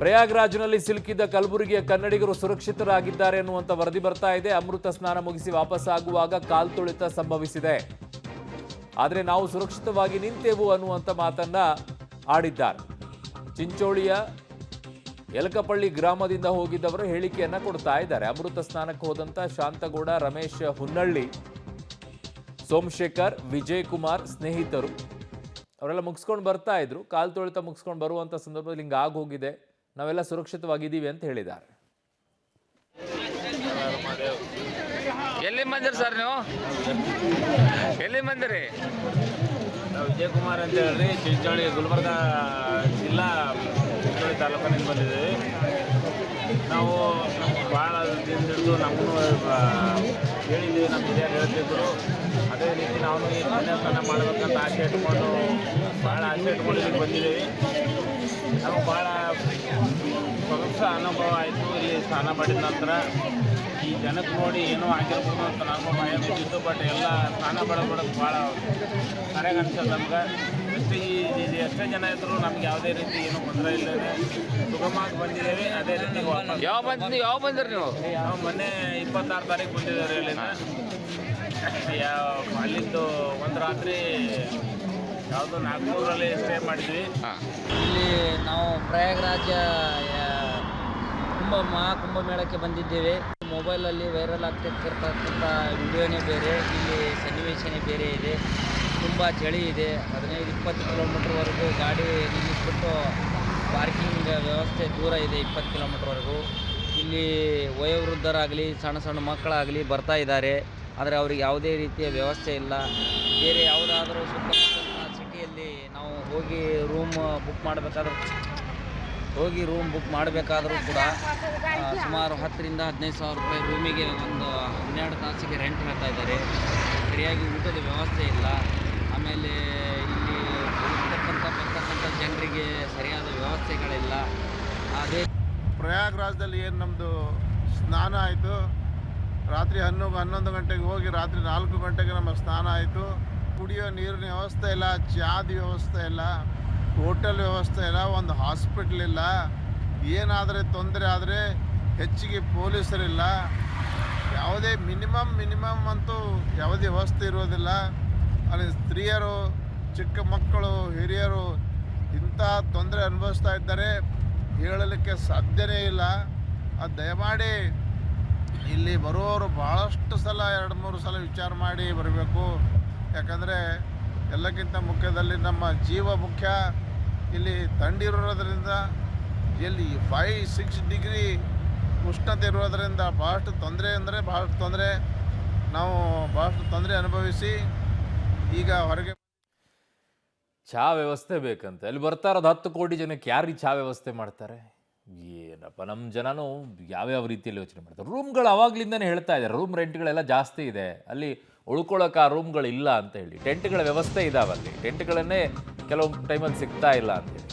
ಪ್ರಯಾಗ್ರಾಜ್ನಲ್ಲಿ ಸಿಲುಕಿದ್ದ ಕಲಬುರಗಿಯ ಕನ್ನಡಿಗರು ಸುರಕ್ಷಿತರಾಗಿದ್ದಾರೆ ಎನ್ನುವಂತ ವರದಿ ಬರ್ತಾ ಇದೆ. ಅಮೃತ ಸ್ನಾನ ಮುಗಿಸಿ ವಾಪಸ್ಸಾಗುವಾಗ ಕಾಲ್ತುಳಿತ ಸಂಭವಿಸಿದೆ. ಆದರೆ ನಾವು ಸುರಕ್ಷಿತವಾಗಿ ನಿಂತೆವು ಅನ್ನುವಂತ ಮಾತನ್ನ ಆಡಿದ್ದಾರೆ. ಚಿಂಚೋಳಿಯ ಯಲಕಪಳ್ಳಿ ಗ್ರಾಮದಿಂದ ಹೋಗಿದ್ದವರು ಹೇಳಿಕೆಯನ್ನ ಕೊಡ್ತಾ ಇದ್ದಾರೆ. ಅಮೃತ ಸ್ನಾನಕ್ಕೆ ಹೋದಂತ ಶಾಂತಗೌಡ, ರಮೇಶ್ ಹುನ್ನಳ್ಳಿ, ಸೋಮಶೇಖರ್, ವಿಜಯ್ ಕುಮಾರ್ ಸ್ನೇಹಿತರು ಅವರೆಲ್ಲ ಮುಗಿಸ್ಕೊಂಡು ಬರ್ತಾ ಇದ್ರು. ಕಾಲ್ ತೊಳಿತ ಮುಗಿಸ್ಕೊಂಡು ಬರುವಂತ ಸಂದರ್ಭದಲ್ಲಿ ಹಿಂಗೆ ಆಗೋಗಿದೆ, ನಾವೆಲ್ಲ ಸುರಕ್ಷಿತವಾಗಿದ್ದೀವಿ ಅಂತ ಹೇಳಿದ್ದಾರೆ. ಎಲ್ಲಿ ಬಂದಿರಿ ಸರ್ ನೀವು? ಎಲ್ಲಿ ಬಂದಿರಿ? ನಾವು ವಿಜಯ್ ಕುಮಾರ್ ಅಂತ ಹೇಳ್ರಿ, ಚಿಂಚೋಳಿ ಗುಲ್ಬರ್ಗ ಜಿಲ್ಲಾ ಚಿಂಚೋಳಿ ತಾಲೂಕಿನಿಂದ ಬಂದಿದ್ದೀವಿ. ನಾವು ಭಾಳ ದಿನದ ಹಿಡಿದು ನಮಗೂ ಹೇಳಿದ್ದೀವಿ, ನಮ್ಮ ಹಿರಿಯರು ಹೇಳ್ತಿದ್ರು. ಅದೇ ರೀತಿ ನಾವು ಈ ಪುಣ್ಯಸ್ನಾನ ಮಾಡಬೇಕಂತ ಆಸೆ ಇಟ್ಕೊಂಡು ಭಾಳ ಆಸೆ ಇಟ್ಕೊಂಡು ಇಲ್ಲಿಗೆ ಬಂದಿದ್ದೀವಿ. ನಮಗೆ ಭಾಳ ಸೊಗಸ ಅನುಭವ ಆಯಿತು. ಇಲ್ಲಿ ಸ್ನಾನ ಮಾಡಿದ ನಂತರ ಈ ಜನಕ್ಕೆ ನೋಡಿ ಏನೋ ಆಗಿರ್ಬೋದು ಅಂತ ನನಗೂ ಭಯ ಬಿದ್ದಿತ್ತು. ಬಟ್ ಎಲ್ಲ ಸ್ನಾನ ಮಾಡೋಕ್ಕೆ ಭಾಳ ಸರಿಯಾಗಿ ಅನ್ಸೋದು ನಮ್ಗೆ. ಎಷ್ಟೇ ಜನ ಇದ್ದರೂ ನಮ್ಗೆ ಯಾವುದೇ ರೀತಿ ಏನೂ ತೊಂದರೆ ಇಲ್ಲದೆ ಸುಗಮವಾಗಿ ಬಂದಿದ್ದೇವೆ. ಅದೇ ರೀತಿ ಯಾವ ಬಂದಿರಿ ನೀವು? ನಾವು ಮೊನ್ನೆ 26 ತಾರೀಕು ಬಂದಿದ್ದೇವೆ ಅಲ್ಲಿಂದ. ಅಲ್ಲಿಂದು ಒಂದು ರಾತ್ರಿ ಯಾವುದು ನಾಗ್ಪುರಲ್ಲಿ ಸ್ಟೇ ಮಾಡಿದ್ವಿ. ಇಲ್ಲಿ ನಾವು ಪ್ರಯಾಗ್ರಾಜ ಮಹಾಕುಂಭಮೇಳಕ್ಕೆ ಬಂದಿದ್ದೇವೆ. ಮೊಬೈಲಲ್ಲಿ ವೈರಲ್ ಆಗ್ತಿರ್ತಕ್ಕಂಥ ವಿಡಿಯೋನೇ ಬೇರೆ, ಇಲ್ಲಿ ಸನ್ನಿವೇಶನೇ ಬೇರೆ ಇದೆ. ತುಂಬ ಚಳಿ ಇದೆ. 15-20 ಕಿಲೋಮೀಟ್ರ್ವರೆಗೂ ಗಾಡಿ ನಿಲ್ಲಿಸ್ಬಿಟ್ಟು ಪಾರ್ಕಿಂಗ್ ವ್ಯವಸ್ಥೆ ದೂರ ಇದೆ, 20 ಕಿಲೋಮೀಟ್ರ್ವರೆಗೂ. ಇಲ್ಲಿ ವಯೋವೃದ್ಧರಾಗಲಿ ಸಣ್ಣ ಸಣ್ಣ ಮಕ್ಕಳಾಗಲಿ ಬರ್ತಾ ಇದ್ದಾರೆ, ಆದರೆ ಅವ್ರಿಗೆ ಯಾವುದೇ ರೀತಿಯ ವ್ಯವಸ್ಥೆ ಇಲ್ಲ. ಬೇರೆ ಯಾವುದಾದ್ರೂ ಸುತ್ತಮುತ್ತಲಿನ ಸಿಟಿಯಲ್ಲಿ ನಾವು ಹೋಗಿ ರೂಮ್ ಬುಕ್ ಮಾಡಬೇಕಾದ್ರೂ ಕೂಡ ಸುಮಾರು 10,000 ರಿಂದ 15,000 ರೂಪಾಯಿ ರೂಮಿಗೆ ಒಂದು 12 ತಾಸಿಗೆ ರೆಂಟ್ ಹೇಳ್ತಾ ಇದ್ದಾರೆ. ಸರಿಯಾಗಿ ಊಟದ ವ್ಯವಸ್ಥೆ ಇಲ್ಲ. ಆಮೇಲೆ ಇಲ್ಲಿ ಬರ್ತಕ್ಕಂಥ ಜನರಿಗೆ ಸರಿಯಾದ ವ್ಯವಸ್ಥೆಗಳಿಲ್ಲ. ಅದೇ ಪ್ರಯಾಗ್ರಾಜ್ದಲ್ಲಿ ಏನು ನಮ್ಮದು ಸ್ನಾನ ಆಯಿತು, ರಾತ್ರಿ 11 ಗಂಟೆಗೆ ಹೋಗಿ ರಾತ್ರಿ 4 ಗಂಟೆಗೆ ನಮ್ಮ ಸ್ನಾನ ಆಯಿತು. ಕುಡಿಯೋ ನೀರಿನ ವ್ಯವಸ್ಥೆ ಇಲ್ಲ, ಚಾದ ವ್ಯವಸ್ಥೆ ಇಲ್ಲ, ಹೋಟೆಲ್ ವ್ಯವಸ್ಥೆ ಇಲ್ಲ, ಒಂದು ಹಾಸ್ಪಿಟ್ಲ್ ಇಲ್ಲ. ಏನಾದರೆ ತೊಂದರೆ ಆದರೆ ಹೆಚ್ಚಿಗೆ ಪೊಲೀಸರಿಲ್ಲ. ಯಾವುದೇ ಮಿನಿಮಮ್ ಅಂತೂ ಯಾವುದೇ ವ್ಯವಸ್ಥೆ ಇರೋದಿಲ್ಲ. ಅಲ್ಲಿ ಸ್ತ್ರೀಯರು, ಚಿಕ್ಕ ಮಕ್ಕಳು, ಹಿರಿಯರು ಇಂಥ ತೊಂದರೆ ಅನುಭವಿಸ್ತಾ ಇದ್ದಾರೆ, ಹೇಳಲಿಕ್ಕೆ ಸಾಧ್ಯವೇ ಇಲ್ಲ. ಅದು ದಯಮಾಡಿ ಇಲ್ಲಿ ಬರುವವರು ಭಾಳಷ್ಟು ಸಲ 2-3 ಸಲ ವಿಚಾರ ಮಾಡಿ ಬರಬೇಕು. ಯಾಕಂದರೆ ಎಲ್ಲಕ್ಕಿಂತ ಮುಖ್ಯದಲ್ಲಿ ನಮ್ಮ ಜೀವ ಮುಖ್ಯ. ಇಲ್ಲಿ ಥಂಡಿರೋದ್ರಿಂದ ಎಲ್ಲಿ 5-6 ಡಿಗ್ರಿ ಉಷ್ಣತೆ ಇರೋದರಿಂದ ಭಾಳಷ್ಟು ತೊಂದರೆ ನಾವು ಭಾಳಷ್ಟು ತೊಂದರೆ ಅನುಭವಿಸಿ ಈಗ ಹೊರಗೆ. ಚಹಾ ವ್ಯವಸ್ಥೆ ಬೇಕಂತ ಇಲ್ಲಿ ಬರ್ತಾ ಇರೋದು 10 ಕೋಟಿ ಜನಕ್ಕೆ ಯಾರು ಚಹಾ ವ್ಯವಸ್ಥೆ ಮಾಡ್ತಾರೆ? ಏನಪ್ಪ, ನಮ್ಮ ಜನನೂ ಯಾವ್ಯಾವ ರೀತಿಯಲ್ಲಿ ಯೋಚನೆ ಮಾಡ್ತಾರೆ. ರೂಮ್ಗಳು ಅವಾಗ್ಲಿಂದನೇ ಹೇಳ್ತಾ ಇದ್ದಾರೆ, ರೂಮ್ ರೆಂಟ್ಗಳೆಲ್ಲ ಜಾಸ್ತಿ ಇದೆ, ಅಲ್ಲಿ ಉಳ್ಕೊಳ್ಳೋಕೆ ಆ ರೂಮ್ಗಳಿಲ್ಲ ಅಂತ ಹೇಳಿ. ಟೆಂಟ್ಗಳ ವ್ಯವಸ್ಥೆ ಇದಾವಲ್ಲಿ, ಟೆಂಟ್ಗಳನ್ನೇ ಕೆಲವು ಟೈಮಲ್ಲಿ ಸಿಗ್ತಾ ಇಲ್ಲ ಅಂತ ಹೇಳಿ.